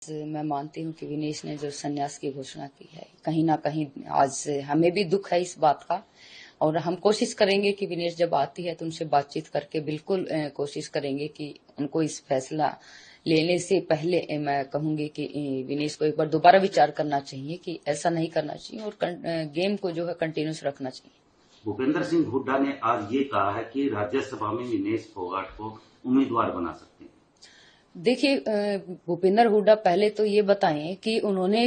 मैं मानती हूँ कि विनेश ने जो संन्यास की घोषणा की है, कहीं ना कहीं आज हमें भी दुख है इस बात का। और हम कोशिश करेंगे कि विनेश जब आती है तो उनसे बातचीत करके बिल्कुल कोशिश करेंगे कि उनको इस फैसला लेने से पहले मैं कहूंगी कि विनेश को एक बार दोबारा विचार करना चाहिए कि ऐसा नहीं करना चाहिए और गेम को जो है कंटिन्यूस रखना चाहिए। भूपेंद्र सिंह हुड्डा ने आज ये कहा है कि राज्यसभा में विनेश फोगाट को उम्मीदवार बना सकते हैं। देखिए, भूपेंद्र हुड्डा पहले तो ये बताएं कि उन्होंने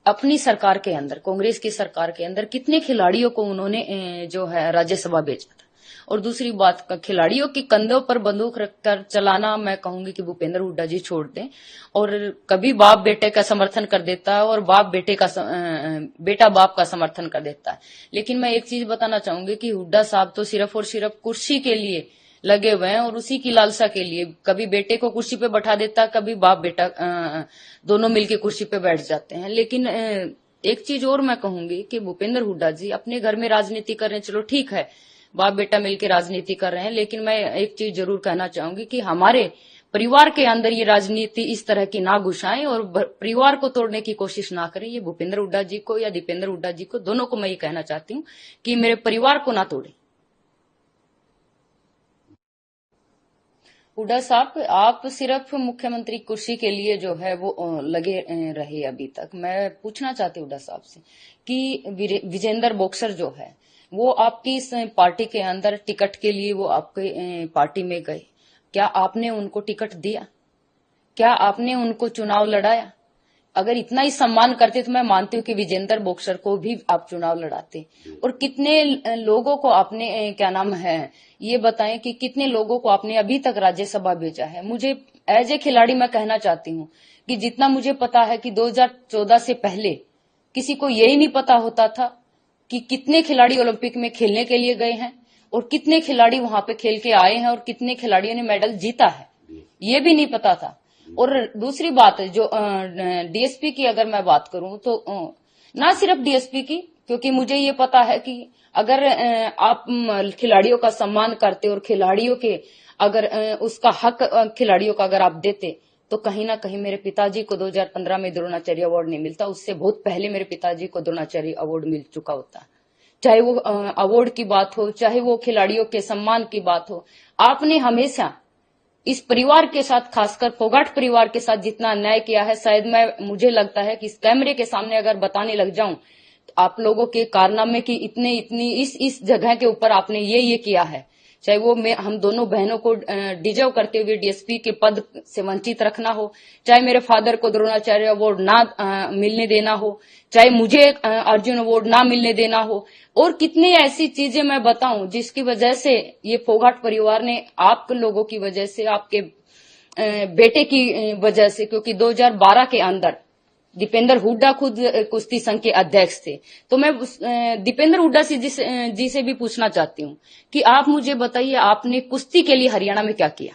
अपनी सरकार के अंदर, कांग्रेस की सरकार के अंदर कितने खिलाड़ियों को उन्होंने जो है राज्यसभा भेजा था। और दूसरी बात, खिलाड़ियों के कंधों पर बंदूक रखकर चलाना मैं कहूंगी कि भूपेंद्र हुड्डा जी छोड़ दें। और कभी बाप बेटे का समर्थन कर देता है और बेटा बाप का समर्थन कर देता है। लेकिन मैं एक चीज बताना चाहूंगी कि हुड्डा साहब तो सिर्फ और सिर्फ कुर्सी के लिए लगे हुए हैं और उसी की लालसा के लिए कभी बेटे को कुर्सी पे बैठा देता, कभी बाप बेटा दोनों मिलके कुर्सी पे बैठ जाते हैं। लेकिन एक चीज और मैं कहूंगी कि भूपेंद्र हुड्डा जी अपने घर में राजनीति कर रहे हैं, चलो ठीक है, बाप बेटा मिलके राजनीति कर रहे हैं। लेकिन मैं एक चीज जरूर कहना चाहूंगी कि हमारे परिवार के अंदर ये राजनीति इस तरह की ना घुसाएं और परिवार को तोड़ने की कोशिश ना करें। ये भूपेंद्र हुड्डा जी को या दीपेंद्र हुड्डा जी को, दोनों को मैं ये कहना चाहती हूँ कि मेरे परिवार को ना तोड़े। हुड्डा साहब, आप सिर्फ मुख्यमंत्री कुर्सी के लिए जो है वो लगे रहे अभी तक। मैं पूछना चाहती हूँ हुड्डा साहब से कि विजेंद्र बॉक्सर जो है वो आपकी इस पार्टी के अंदर टिकट के लिए वो आपके पार्टी में गए, क्या आपने उनको टिकट दिया? क्या आपने उनको चुनाव लड़ाया? अगर इतना ही सम्मान करते तो मैं मानती हूँ कि विजेंद्र बॉक्सर को भी आप चुनाव लड़ाते। और कितने लोगों को आपने क्या नाम है ये बताएं कि कितने लोगों को आपने अभी तक राज्यसभा भेजा है। मुझे एज ए खिलाड़ी मैं कहना चाहती हूँ कि जितना मुझे पता है कि 2014 से पहले किसी को यही नहीं पता होता था कि कितने खिलाड़ी ओलंपिक में खेलने के लिए गए हैं और कितने खिलाड़ी वहां पे खेल के आए हैं और कितने खिलाड़ियों ने मेडल जीता है, ये भी नहीं पता था। और दूसरी बात, जो डीएसपी की अगर मैं बात करूं तो ना सिर्फ डीएसपी की, क्योंकि मुझे ये पता है कि अगर आप खिलाड़ियों का सम्मान करते और खिलाड़ियों के अगर उसका हक खिलाड़ियों का अगर आप देते तो कहीं ना कहीं मेरे पिताजी को 2015 में द्रोणाचार्य अवार्ड नहीं मिलता, उससे बहुत पहले मेरे पिताजी को द्रोणाचार्य अवार्ड मिल चुका होता। चाहे वो अवार्ड की बात हो, चाहे वो खिलाड़ियों के सम्मान की बात हो, आपने हमेशा इस परिवार के साथ, खासकर फोगाट परिवार के साथ जितना अन्याय किया है, शायद मुझे लगता है कि इस कैमरे के सामने अगर बताने लग जाऊं तो आप लोगों के कारनामे की इतनी इस जगह के ऊपर आपने ये किया है, चाहे वो हम दोनों बहनों को डिजर्व करते हुए डीएसपी के पद से वंचित रखना हो, चाहे मेरे फादर को द्रोणाचार्य अवार्ड ना मिलने देना हो, चाहे मुझे अर्जुन अवार्ड ना मिलने देना हो, और कितनी ऐसी चीजें मैं बताऊं जिसकी वजह से ये फोगाट परिवार ने आप लोगों की वजह से, आपके बेटे की वजह से, क्योंकि 2012 के अंदर दीपेंद्र हुड्डा खुद कुश्ती संघ के अध्यक्ष थे। तो मैं दीपेंद्र हुड्डा जी से भी पूछना चाहती हूँ कि आप मुझे बताइए, आपने कुश्ती के लिए हरियाणा में क्या किया?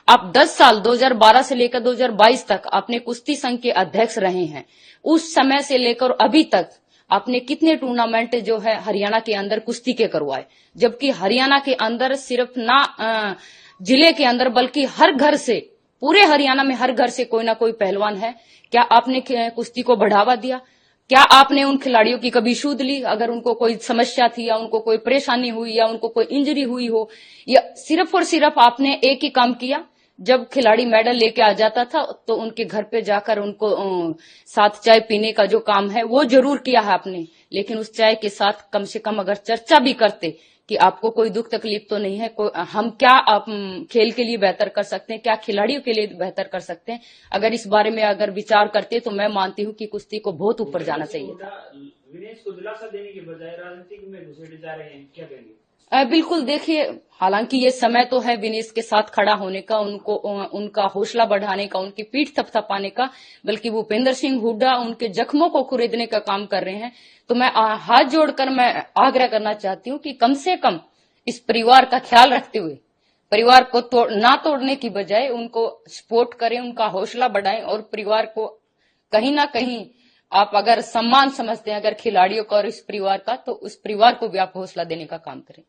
आप 10 साल 2012 से लेकर 2022 तक आपने कुश्ती संघ के अध्यक्ष रहे हैं। उस समय से लेकर अभी तक आपने कितने टूर्नामेंट जो है हरियाणा के अंदर कुश्ती के करवाए? जबकि हरियाणा के अंदर सिर्फ ना जिले के अंदर बल्कि हर घर से, पूरे हरियाणा में हर घर से कोई ना कोई पहलवान है। क्या आपने कुश्ती को बढ़ावा दिया? क्या आपने उन खिलाड़ियों की कभी सूद ली? अगर उनको कोई समस्या थी या उनको कोई परेशानी हुई या उनको कोई इंजरी हुई हो, या सिर्फ और सिर्फ आपने एक ही काम किया, जब खिलाड़ी मेडल लेके आ जाता था तो उनके घर पे जाकर उनको साथ चाय पीने का जो काम है वो जरूर किया है आपने। लेकिन उस चाय के साथ कम से कम अगर चर्चा भी करते कि आपको कोई दुख तकलीफ तो नहीं है, हम क्या आप खेल के लिए बेहतर कर सकते हैं, क्या खिलाड़ियों के लिए बेहतर कर सकते हैं, अगर इस बारे में अगर विचार करते तो मैं मानती हूँ कि कुश्ती को बहुत ऊपर जाना चाहिए था। विनेश को दिलासा देने के बजाय राजनीति में घुसेड़े जा रहे हैं, क्या कहेंगे? बिल्कुल, देखिए, हालांकि ये समय तो है विनेश के साथ खड़ा होने का, उनका हौसला बढ़ाने का, उनकी पीठ थपथपाने का, बल्कि भूपेंद्र सिंह हुड्डा उनके जख्मों को खुरेदने का काम कर रहे हैं। तो मैं हाथ जोड़कर मैं आग्रह करना चाहती हूँ कि कम से कम इस परिवार का ख्याल रखते हुए परिवार को ना तोड़ने की बजाय उनको सपोर्ट करें, उनका हौसला बढ़ाएं और परिवार को कहीं ना कहीं आप अगर सम्मान समझते हैं अगर खिलाड़ियों का और इस परिवार का, तो उस परिवार को भी आप हौसला देने का काम करें।